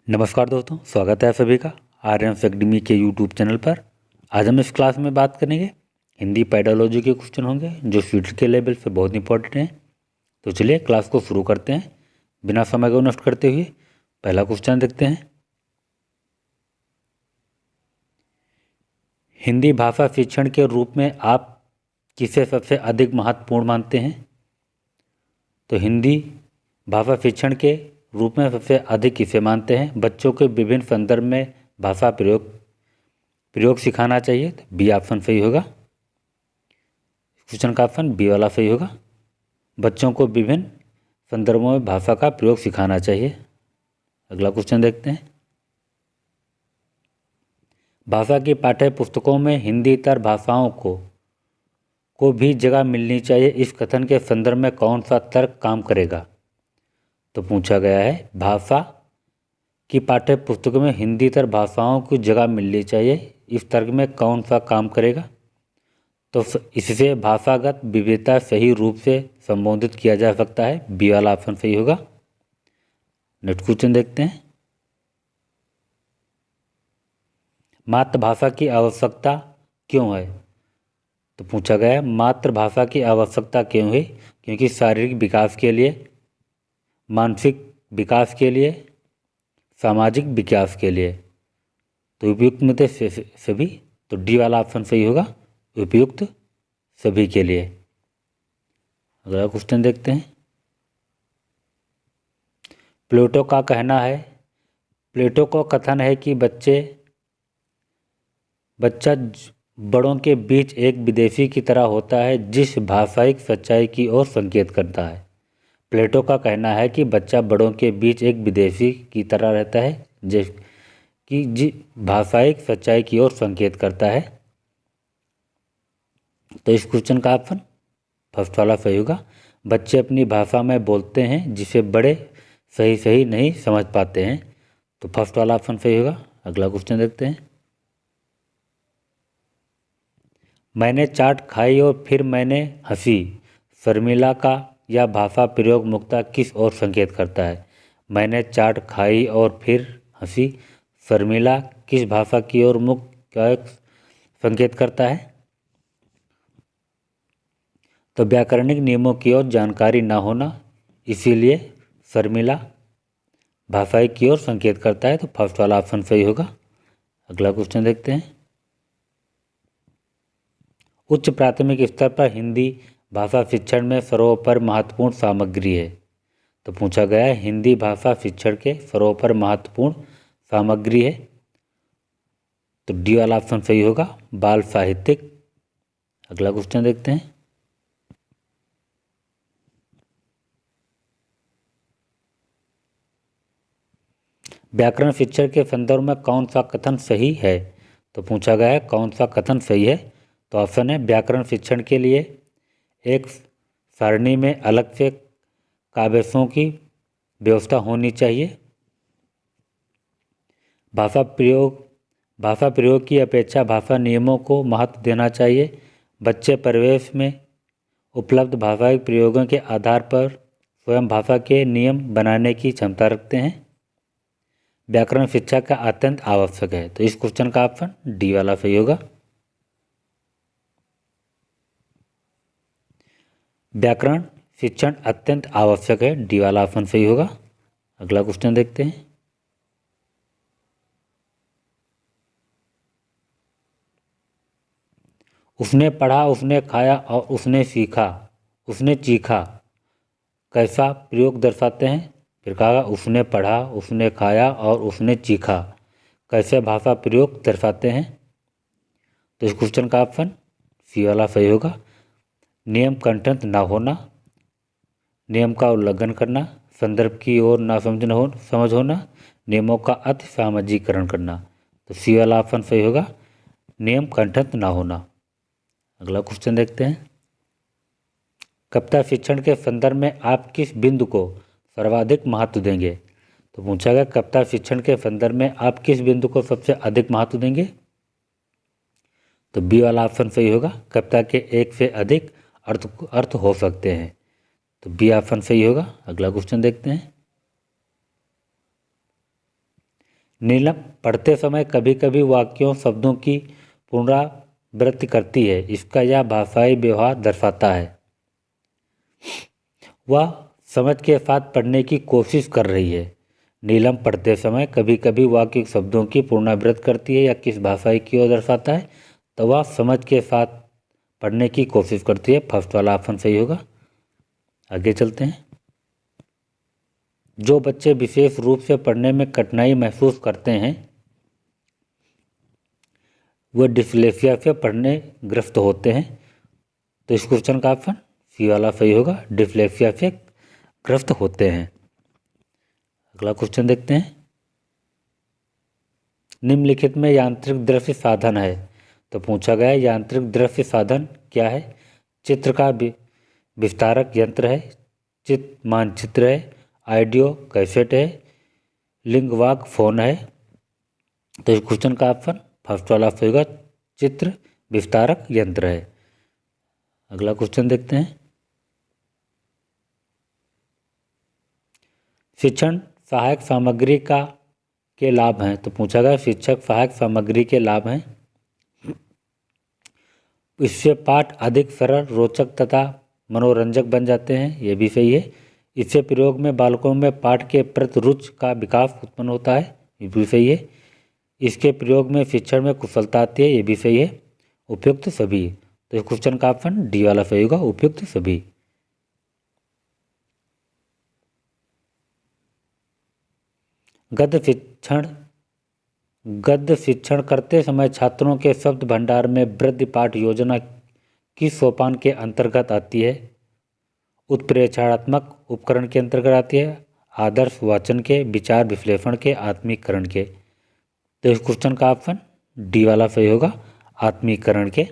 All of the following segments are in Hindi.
नमस्कार दोस्तों, स्वागत है आप सभी का आर्यन एकेडमी के यूट्यूब चैनल पर। आज हम इस क्लास में बात करेंगे हिंदी पेडोलॉजी के क्वेश्चन होंगे जो स्वीट के लेवल पे बहुत इंपॉर्टेंट हैं। तो चलिए क्लास को शुरू करते हैं बिना समय को नष्ट करते हुए। पहला क्वेश्चन देखते हैं, हिंदी भाषा शिक्षण के रूप में आप किसे सबसे अधिक महत्वपूर्ण मानते हैं? तो हिंदी भाषा शिक्षण के रूप में सबसे अधिक किसे मानते हैं? बच्चों के विभिन्न संदर्भ में भाषा प्रयोग सिखाना चाहिए। तो बी ऑप्शन सही होगा। क्वेश्चन का ऑप्शन बी वाला सही होगा। बच्चों को विभिन्न संदर्भों में भाषा का प्रयोग सिखाना चाहिए। अगला क्वेश्चन देखते हैं, भाषा की पाठ्य पुस्तकों में हिंदी इतर भाषाओं को भी जगह मिलनी चाहिए, इस कथन के संदर्भ में कौन सा तर्क काम करेगा? तो पूछा गया है भाषा की पाठ्य पुस्तकों में हिंदी इतर भाषाओं की जगह मिलनी चाहिए, इस तर्क में कौन सा काम करेगा? तो इससे भाषागत विविधता सही रूप से संबोधित किया जा सकता है। बी वाला ऑप्शन सही होगा। नेक्स्ट क्वेश्चन देखते हैं, मातृभाषा की आवश्यकता क्यों है? तो पूछा गया है मातृभाषा की आवश्यकता क्यों है? क्योंकि शारीरिक विकास के लिए, मानसिक विकास के लिए, सामाजिक विकास के लिए। तो उपयुक्त में सभी, तो डी वाला ऑप्शन सही होगा, उपयुक्त सभी के लिए। अगला क्वेश्चन देखते हैं, प्लेटो का कहना है, प्लेटो का कथन है कि बच्चा बड़ों के बीच एक विदेशी की तरह होता है जिस भाषाई सच्चाई की ओर संकेत करता है। प्लेटो का कहना है कि बच्चा बड़ों के बीच एक विदेशी की तरह रहता है जिस भाषाई सच्चाई की ओर संकेत करता है। तो इस क्वेश्चन का ऑप्शन फर्स्ट वाला सही होगा। बच्चे अपनी भाषा में बोलते हैं जिसे बड़े सही नहीं समझ पाते हैं। तो फर्स्ट वाला ऑप्शन सही होगा। अगला क्वेश्चन देखते हैं, मैंने चाट खाई और फिर मैंने हंसी, शर्मिला का यह भाषा प्रयोग मुक्ता किस ओर संकेत करता है? मैंने चाट खाई और फिर हंसी, शर्मिला किस भाषा की ओर मुक्त का संकेत करता है? तो व्याकरणिक नियमों की ओर जानकारी न होना, इसीलिए शर्मिला भाषाई की ओर संकेत करता है। तो फर्स्ट वाला ऑप्शन सही होगा। अगला क्वेश्चन देखते हैं, उच्च प्राथमिक स्तर पर हिंदी भाषा शिक्षण में सर्वोपरि महत्वपूर्ण सामग्री है। तो पूछा गया है हिंदी भाषा शिक्षण के सर्वोपरि महत्वपूर्ण सामग्री है। तो डी वाला ऑप्शन सही होगा, बाल साहित्यिक। अगला क्वेश्चन देखते हैं, व्याकरण शिक्षण के संदर्भ में कौन सा कथन सही है? तो पूछा गया है कौन सा कथन सही है? तो ऑप्शन है व्याकरण शिक्षण के लिए एक सारणी में अलग से काव्यों की व्यवस्था होनी चाहिए। भाषा प्रयोग की अपेक्षा भाषा नियमों को महत्व देना चाहिए। बच्चे परिवेश में उपलब्ध भाषाई प्रयोगों के आधार पर स्वयं भाषा के नियम बनाने की क्षमता रखते हैं। व्याकरण शिक्षा का अत्यंत आवश्यक है। तो इस क्वेश्चन का ऑप्शन डी वाला सही होगा। व्याकरण शिक्षण अत्यंत आवश्यक है, डी वाला ऑप्शन सही होगा। अगला क्वेश्चन देखते हैं, उसने पढ़ा, उसने खाया और उसने सीखा, उसने चीखा कैसा प्रयोग दर्शाते हैं? फिर कहा उसने पढ़ा, उसने खाया और उसने चीखा कैसे भाषा प्रयोग दर्शाते हैं? तो इस क्वेश्चन का ऑप्शन सी वाला सही होगा। नियम कंठस्थ ना होना, नियम का उल्लंघन करना, संदर्भ की ओर ना समझ होना, नियमों का अति सामाजिकरण करना। तो सी वाला ऑप्शन सही होगा, नियम कंठस्थ ना होना। अगला क्वेश्चन देखते हैं, कविता शिक्षण के संदर्भ में आप किस बिंदु को सर्वाधिक महत्व देंगे? तो पूछा गया कविता शिक्षण के संदर्भ में आप किस बिंदु को सबसे अधिक महत्व देंगे? तो बी वाला ऑप्शन सही होगा, कविता के एक से अधिक अर्थ हो सकते हैं। तो बी ऑप्शन सही होगा। अगला क्वेश्चन देखते हैं, नीलम पढ़ते समय कभी कभी वाक्यों शब्दों की पुनरावृत्ति करती है। इसका यह भाषाई व्यवहार दर्शाता है वह समझ के साथ पढ़ने की कोशिश कर रही है। नीलम पढ़ते समय कभी कभी वाक्य शब्दों की पुनरावृत्ति करती है या किस भाषाई की ओर दर्शाता है, तो वह समझ के साथ पढ़ने की कोशिश करती है। फर्स्ट वाला ऑप्शन सही होगा। आगे चलते हैं। जो बच्चे विशेष रूप से पढ़ने में कठिनाई महसूस करते हैं वह डिस्लेक्सिया से पढ़ने ग्रस्त होते हैं। तो इस क्वेश्चन का ऑप्शन सी वाला सही होगा, डिस्लेक्सिया से ग्रस्त होते हैं। अगला क्वेश्चन देखते हैं। निम्नलिखित में यांत्रिक दृश्य साधन है, तो पूछा गया है यांत्रिक दृश्य साधन क्या है। चित्र का विस्तारक यंत्र है, चित्र मानचित्र है, ऑडियो कैसेट है, लिंगवाक फोन है। तो इस क्वेश्चन का ऑप्शन फर्स्ट वाला होगा, चित्र विस्तारक यंत्र है। अगला क्वेश्चन देखते हैं। शिक्षण सहायक सामग्री के लाभ हैं, तो पूछा गया शिक्षक सहायक सामग्री के लाभ हैं। इससे पाठ अधिक सरल, रोचक तथा मनोरंजक बन जाते हैं, ये भी सही है। इससे प्रयोग में बालकों में पाठ के प्रति रुचि का विकास उत्पन्न होता है, ये भी सही है। इसके प्रयोग में शिक्षण में कुशलता आती है, ये भी सही है। उपयुक्त सभी, तो इस क्वेश्चन का ऑप्शन डी वाला सही होगा, उपयुक्त सभी। गद्य शिक्षण करते समय छात्रों के शब्द भंडार में वृद्धि पाठ योजना किस सोपान के अंतर्गत आती है। उत्प्रेक्षणात्मक उपकरण के अंतर्गत आती है, आदर्श वाचन के, विचार विश्लेषण के, आत्मीकरण के। तो इस क्वेश्चन का ऑप्शन डी वाला सही होगा, आत्मीकरण के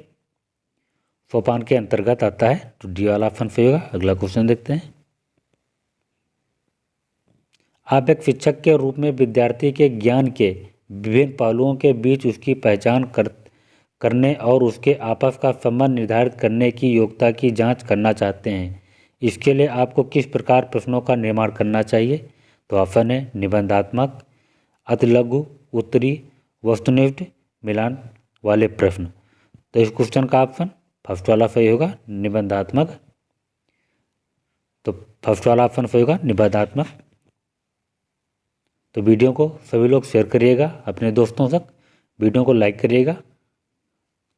सोपान के अंतर्गत आता है, तो डी वाला ऑप्शन सही होगा। अगला क्वेश्चन देखते हैं। आप एक शिक्षक के रूप में विद्यार्थी के ज्ञान के विभिन्न पहलुओं के बीच उसकी पहचान करने और उसके आपस का संबंध निर्धारित करने की योग्यता की जांच करना चाहते हैं। इसके लिए आपको किस प्रकार प्रश्नों का निर्माण करना चाहिए। तो ऑप्शन है निबंधात्मक, अतिलघु, उत्तरी, वस्तुनिष्ठ, मिलान वाले प्रश्न। तो इस क्वेश्चन का ऑप्शन फर्स्ट वाला सही होगा, निबंधात्मक। तो फर्स्ट वाला ऑप्शन सही होगा, निबंधात्मक। तो वीडियो को सभी लोग शेयर करिएगा अपने दोस्तों तक, वीडियो को लाइक करिएगा,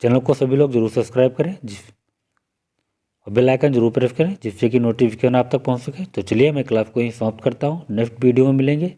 चैनल को सभी लोग जरूर सब्सक्राइब करें और बेल आइकन जरूर प्रेस करें जिससे कि नोटिफिकेशन आप तक पहुंच सके। तो चलिए मैं क्लास को यहीं समाप्त करता हूं, नेक्स्ट वीडियो में मिलेंगे।